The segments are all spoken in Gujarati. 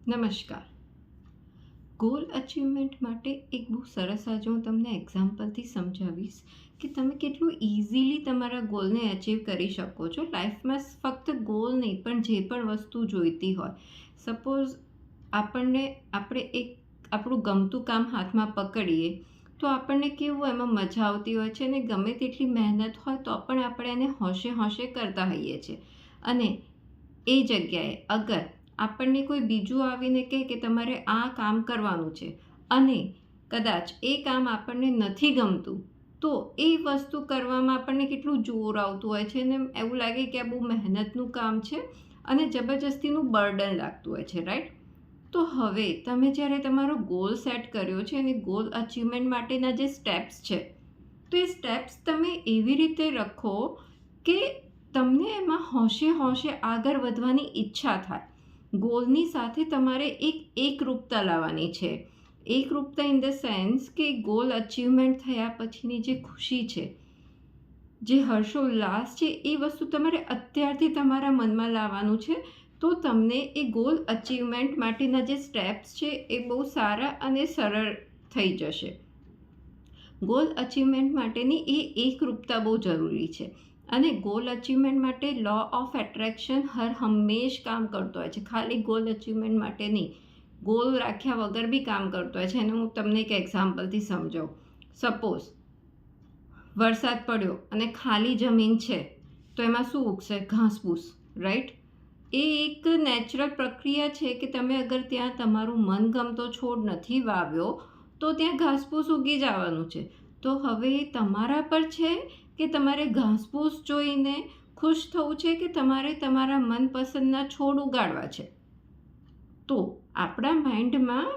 નમસ્કાર. ગોલ અચીવમેન્ટ માટે એક બહુ સરસ આજે હું તમને એક્ઝામ્પલથી સમજાવીશ કે તમે કેટલું ઇઝીલી તમારા ગોલને અચીવ કરી શકો છો. લાઈફમાં ફક્ત ગોલ નહીં પણ જે પણ વસ્તુ જોઈતી હોય, સપોઝ આપણે એક આપણું ગમતું કામ હાથમાં પકડીએ તો આપણને કેવું એમાં મજા આવતી હોય છે અને ગમે તેટલી મહેનત હોય તો પણ આપણે એને હોંશે હોંશે કરતા હોઈએ છીએ. અને એ જગ્યાએ અગર આપણને કોઈ બીજું આવીને કહે કે તમારે આ કામ કરવાનું છે અને કદાચ એ કામ આપણને નથી ગમતું, તો એ વસ્તુ કરવામાં આપણને કેટલું જોર આવતું હોય છે અને એવું લાગે કે આ બહુ મહેનતનું કામ છે અને જબરજસ્તીનું બર્ડન લાગતું હોય છે, રાઈટ? તો હવે તમે જ્યારે તમારો ગોલ સેટ કર્યો છે અને ગોલ અચીવમેન્ટ માટેના જે સ્ટેપ્સ છે, તો એ સ્ટેપ્સ તમે એવી રીતે રખો કે તમને એમાં હોંશે હોંશે આગળ વધવાની ઈચ્છા થાય. ગોલની સાથે તમારે એકરૂપતા લાવવાની છે. એકરૂપતા ઇન ધ સેન્સ કે ગોલ અચીવમેન્ટ થયા પછીની જે ખુશી છે, જે હર્ષોલ્લાસ છે, એ વસ્તુ તમારે અત્યારથી તમારા મનમાં લાવવાનું છે. તો તમને એ ગોલ અચીવમેન્ટ માટેના જે સ્ટેપ્સ છે એ બહુ સારા અને સરળ થઈ જશે. ગોલ અચીવમેન્ટ માટેની એ એકરૂપતા બહુ જરૂરી છે. અને ગોલ અચીવમેન્ટ માટે લો ઓફ એટ્રેક્શન હંમેશ કામ કરતો હોય છે. ખાલી ગોલ અચીવમેન્ટ માટે નહીં, ગોલ રાખ્યા વગર બી કામ કરતો હોય છે. અને હું તમને એક એક્ઝામ્પલથી સમજાવું. સપોઝ વરસાદ પડ્યો અને ખાલી જમીન છે, તો એમાં શું ઉગશે? ઘાસપૂસ, રાઈટ? એ એક નેચરલ પ્રક્રિયા છે કે તમે અગર ત્યાં તમારું મનગમતો છોડ નથી વાવ્યો તો ત્યાં ઘાસપૂસ ઉગી જવાનું છે. તો હવે તમારા પર છે કે તમારે ઘાસપૂસ જોઈને ખુશ થવું છે કે તમારે તમારા મનપસંદના છોડ ઉગાડવા છે. તો આપણા માઇન્ડમાં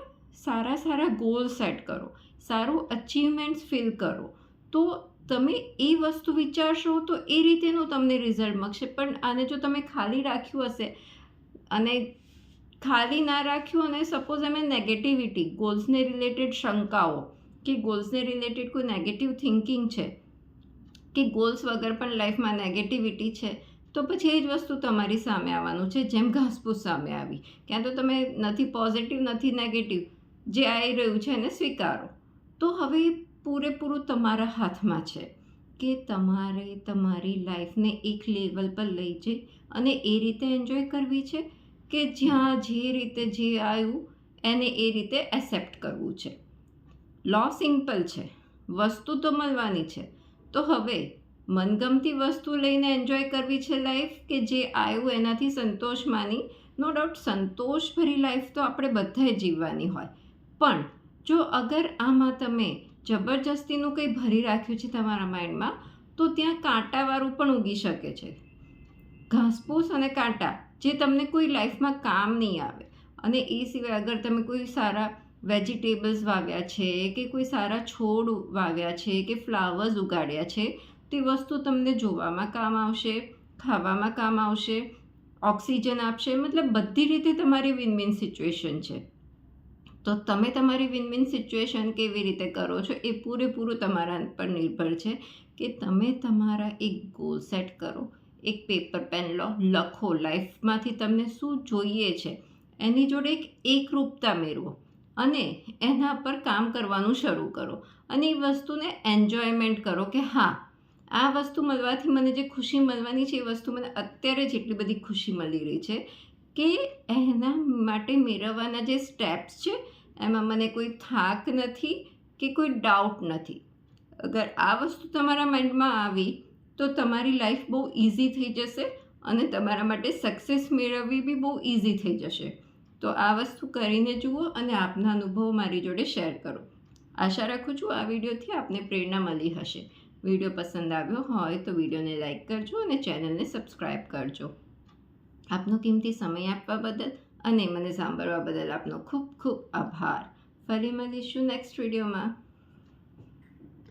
સારા સારા ગોલ સેટ કરો, સારું અચીવમેન્ટ્સ ફીલ કરો. તો તમે એ વસ્તુ વિચારશો તો એ રીતેનું તમને રિઝલ્ટ મળશે. પણ આને જો તમે ખાલી રાખ્યું હશે અને ખાલી ના રાખ્યું અને સપોઝ એમાં નેગેટિવિટી, ગોલ્સને રિલેટેડ શંકાઓ કે ગોલ્સને રિલેટેડ કોઈ નેગેટિવ થિંકિંગ છે કે ગોલ્સ વગર પણ લાઈફમાં નેગેટિવિટી છે, તો પછી એ જ વસ્તુ તમારી સામે આવવાનું છે, જેમ ઘાસપૂસ સામે આવી. ક્યાં તો તમે નથી પોઝિટિવ નથી નેગેટિવ, જે આવી રહ્યું છે એને સ્વીકારો. તો હવે પૂરેપૂરું તમારા હાથમાં છે કે તમારે તમારી લાઈફને એક લેવલ પર લઈ જઈ અને એ રીતે એન્જોય કરવી છે કે જ્યાં જે રીતે જે આવ્યું એને એ રીતે એક્સેપ્ટ કરવું છે. લો સિમ્પલ છે, વસ્તુ તો મળવાની છે. તો હવે મનગમતી વસ્તુ લઈને એન્જોય કરવી છે લાઈફ, કે જે આવ્યું એનાથી સંતોષ માની. નો ડાઉટ સંતોષભરી લાઈફ તો આપણે બધાએ જીવવાની હોય. પણ જો અગર આમાં તમે જબરજસ્તીનું કંઈ ભરી રાખ્યું છે તમારા માઇન્ડમાં, તો ત્યાં કાંટાવાળું પણ ઉગી શકે છે. ઘાસપૂસ અને કાંટા જે તમને કોઈ લાઈફમાં કામ નહીં આવે. અને એ સિવાય અગર તમે કોઈ સારા વેજીટેબલ્સ વાવ્યા છે કે કોઈ સારા છોડ વાવ્યા છે કે ફ્લાવર્સ ઉગાડ્યા છે, તે વસ્તુ તમને જોવામાં કામ આવશે, ખાવામાં કામ આવશે, ઓક્સિજન આપશે. મતલબ બધી રીતે તમારી વિન વિન સિચ્યુએશન છે. તો તમે તમારી વિન વિન સિચ્યુએશન કેવી રીતે કરો છો એ પૂરેપૂરું તમારા પર નિર્ભર છે કે તમે તમારા એક ગોલ સેટ કરો, એક પેપર પેન લો, લખો લાઈફમાંથી તમને શું જોઈએ છે, એની જોડે એક એકરૂપતા મેળવો અને એના પર કામ કરવાનું શરૂ કરો. અને એ વસ્તુને એન્જોયમેન્ટ કરો કે હા, આ વસ્તુ મળવાથી મને જે ખુશી મળવાની છે એ વસ્તુ મને અત્યારે જ એટલી બધી ખુશી મળી રહી છે કે એના માટે મેળવવાના જે સ્ટેપ્સ છે એમાં મને કોઈ થાક નથી કે કોઈ ડાઉટ નથી. અગર આ વસ્તુ તમારા માઇન્ડમાં આવી તો તમારી લાઈફ બહુ ઇઝી થઈ જશે અને તમારા માટે સક્સેસ મેળવવી બી બહુ ઇઝી થઈ જશે. તો આ વસ્તુ કરીને જુઓ અને આપના અનુભવો મારી જોડે શેર કરો. આશા રાખું છું આ વિડીયોથી આપને પ્રેરણા મળી હશે. વિડીયો પસંદ આવ્યો હોય તો વિડીયોને લાઈક કરજો અને ચેનલને સબસ્ક્રાઈબ કરજો. આપનો કિંમતી સમય આપવા બદલ અને મને સાંભળવા બદલ આપનો ખૂબ ખૂબ આભાર. ફરી મળીશું નેક્સ્ટ વિડીયોમાં.